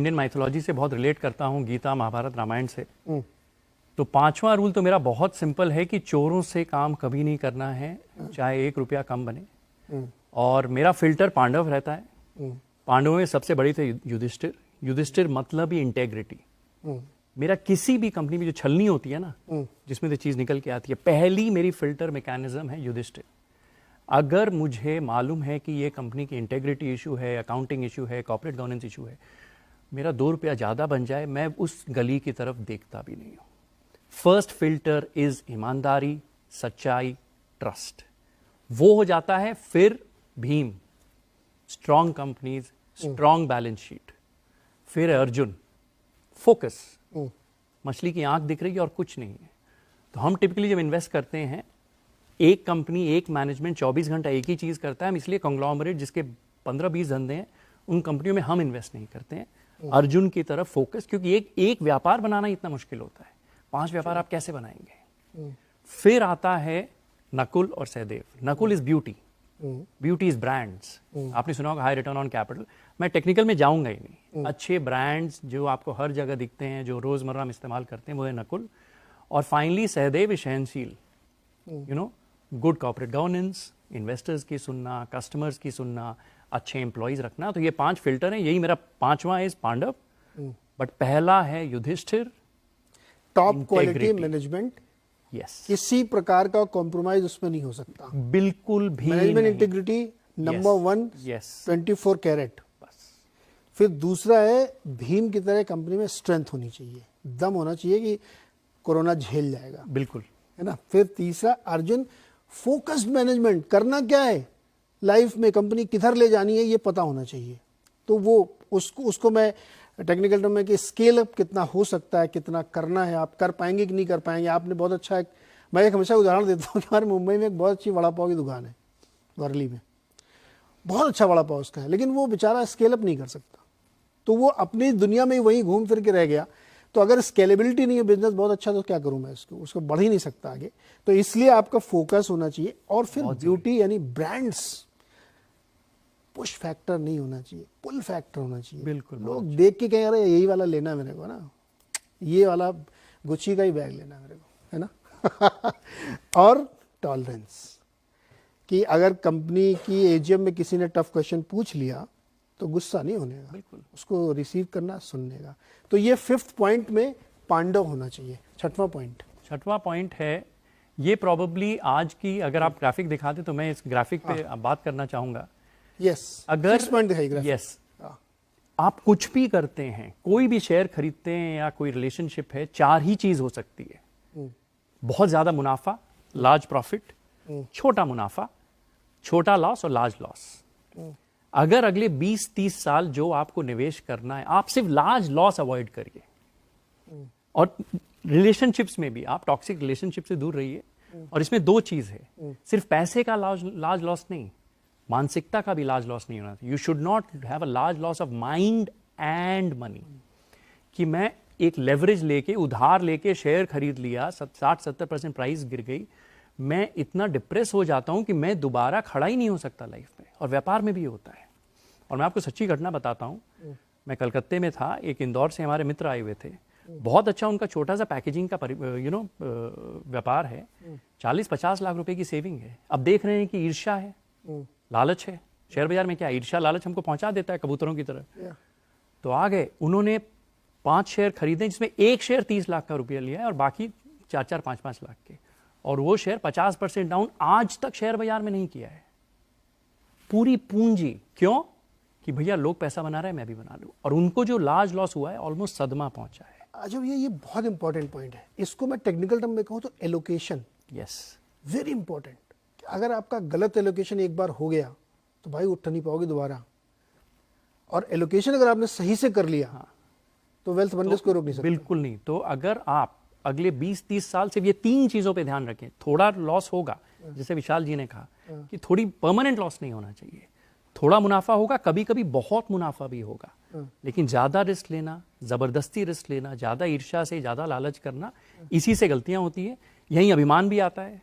Indian mythology से बहुत relate करता हूँ, गीता, महाभारत, रामायण से। तो 5वां रूल तो मेरा बहुत सिंपल है कि चोरों से काम कभी नहीं करना है, चाहे 1 रुपया कम बने। और मेरा फिल्टर पांडव रहता है। पांडवों में सबसे बड़ी थे युधिष्ठिर। युधिष्ठिर मतलब ही इंटेग्रिटी। मेरा किसी भी कंपनी में जो छलनी होती है ना, जिसमें से चीज निकल के आती है, पहली मेरी फिल्टर मैकेनिज्म है युधिष्ठिर। अगर मुझे मालूम है कि ये कंपनी की इंटेग्रिटी इशू है, अकाउंटिंग इशू है, कॉर्पोरेट गवर्नेंस इशू है, मेरा 2 रुपया ज्यादा बन जाए, मैं उस गली की तरफ देखता भी नहीं हूं। फर्स्ट फिल्टर इज ईमानदारी, सच्चाई, ट्रस्ट। वो हो जाता है, फिर Bhim, strong companies, strong balance sheet, फिर अर्जुन, फोकस। मछली की आंख दिख रही है और कुछ नहीं है। तो हम टिपिकली जब इन्वेस्ट करते हैं, एक कंपनी, एक मैनेजमेंट 24 घंटा एक ही चीज करता है, हम इसलिए कंग्लोमरेट जिसके 15-20 धंधे हैं, उन कंपनियों में हम इन्वेस्ट नहीं करते हैं। अर्जुन की तरफ फोकस, क्योंकि एक व्यापार बनाना इतना मुश्किल होता है, 5 व्यापार आप कैसे बनाएंगे। फिर आता है नकुल और Sahdev. Nakul is beauty, beauty is brands. आपने सुना होगा हाई रिटर्न ऑन कैपिटल। मैं टेक्निकल में जाऊंगा ही नहीं। अच्छे ब्रांड्स जो आपको हर जगह दिखते हैं, जो रोजमर्रा में इस्तेमाल करते हैं, वो है नकुल। और फाइनली सहदेव सहनशील, you know, good corporate governance, investors की सुनना, कस्टमर्स की सुनना, अच्छे एम्प्लॉइज रखना। तो ये 5 फिल्टर हैं। यही मेरा 5वां इज पांडव, बट पहला है Yudhishthir, top quality management. Yes, किसी प्रकार का कॉम्प्रोमाइज उसमें नहीं हो सकता, बिल्कुल भी। Management integrity number 1, yes, 24 carat. बस। फिर दूसरा है, भीम की तरह कंपनी में स्ट्रेंथ होनी चाहिए, दम होना चाहिए कि कोरोना झेल जाएगा, बिल्कुल, है ना। फिर तीसरा अर्जुन, फोकस्ड मैनेजमेंट। करना क्या है लाइफ में, कंपनी किधर ले जानी है, ये पता होना चाहिए। तो वो उसको मैं टेक्निकल टर्म में कि स्केल अप कितना हो सकता है, कितना करना है, आप कर पाएंगे कि नहीं कर पाएंगे। आपने बहुत अच्छा मैं एक हमेशा उदाहरण देता हूँ कि हमारे मुंबई में एक बहुत अच्छी वड़ा पाव की दुकान है, वर्ली में, बहुत अच्छा वड़ा पाव उसका है, लेकिन वो बेचारा स्केल अप नहीं कर सकता। तो वो अपनी दुनिया में ही वहीं घूम फिर के रह गया। तो अगर स्केलेबिलिटी नहीं है, बिजनेस बहुत अच्छा, तो क्या करूं मैं उसको बढ़ ही नहीं सकता आगे। तो इसलिए आपका फोकस होना चाहिए। और फिर ब्यूटी यानी ब्रांड्स, पुश फैक्टर नहीं होना चाहिए, पुल फैक्टर होना चाहिए। बिल्कुल, लोग देख के कहें अरे यही वाला लेना है मेरे को ना, ये वाला गुच्ची का ही बैग लेना है मेरे को, है ना। और टॉलरेंस, कि अगर कंपनी की एजीएम में किसी ने टफ क्वेश्चन पूछ लिया तो गुस्सा नहीं होने का, बिल्कुल, उसको रिसीव करना, सुनने का। तो ये 5th पॉइंट में पांडव होना चाहिए। 6वां पॉइंट है, ये प्रॉबेबली आज की, अगर आप ग्राफिक दिखाते तो मैं इस ग्राफिक पे बात करना चाहूंगा। यस, अगर 6 पॉइंट दिखाई ग्राफिक। यस, आप कुछ भी करते हैं, कोई भी शेयर खरीदते हैं या कोई रिलेशनशिप है, 4 ही चीज हो सकती है। बहुत ज्यादा मुनाफा, लार्ज प्रॉफिट, छोटा मुनाफा, छोटा लॉस और लार्ज लॉस। अगर अगले 20-30 साल जो आपको निवेश करना है, आप सिर्फ लार्ज लॉस अवॉइड करिए। और रिलेशनशिप्स में भी आप टॉक्सिक रिलेशनशिप से दूर रहिए। और इसमें 2 चीज है, सिर्फ पैसे का लार्ज लॉस नहीं, मानसिकता का भी लार्ज लॉस नहीं होना चाहिए। You should not have a large loss of mind and money, कि मैं एक लेवरेज लेके, उधार लेके शेयर खरीद लिया, 60-70% प्राइस गिर गई, मैं इतना डिप्रेस हो जाता हूं कि मैं दोबारा खड़ा ही नहीं हो सकता लाइफ में। और व्यापार में भी होता है। और मैं आपको सच्ची घटना बताता हूं। मैं कलकत्ते में था, एक इंदौर से हमारे मित्र आए हुए थे। बहुत अच्छा उनका छोटा सा पैकेजिंग का व्यापार है, 40-50 लाख रुपए की सेविंग है। अब देख रहे हैं कि ईर्ष्या है, लालच है। शेयर बाजार में क्या ईर्ष्या लालच हमको पहुंचा देता है कबूतरों की तरह। तो आ गए, उन्होंने 5 शेयर खरीदे, जिसमें एक शेयर 30 लाख का रुपया लिया है और बाकी 4-4, 5-5 लाख के। और वो शेयर 50% डाउन, आज तक शेयर बाजार में नहीं किया है। पूरी पूंजी, क्यों? कि भैया लोग पैसा बना रहे हैं, मैं भी बना लूं। और उनको जो लार्ज लॉस हुआ है, ऑलमोस्ट सदमा पहुंचा है। अच्छा, ये बहुत इंपॉर्टेंट पॉइंट है। इसको मैं टेक्निकल टर्म में कहूं तो एलोकेशन। Yes, very important. अगर आपका गलत एलोकेशन एक बार हो गया तो भाई उठ नहीं पाओगे दोबारा। और एलोकेशन अगर आपने सही से कर लिया तो वेल्थ बनने को रोक नहीं सकते। बिल्कुल नहीं। तो अगर आप अगले 20-30 साल से ये 3 चीजों पे ध्यान रखें, थोड़ा लॉस होगा, जैसे विशाल जी ने कहा कि थोड़ी परमानेंट लॉस नहीं होना चाहिए, थोड़ा मुनाफा होगा, कभी कभी बहुत मुनाफा भी होगा, लेकिन ज्यादा रिस्क लेना, जबरदस्ती रिस्क लेना, ज्यादा ईर्ष्या से ज्यादा लालच करना, इसी से गलतियां होती है। यही अभिमान भी आता है।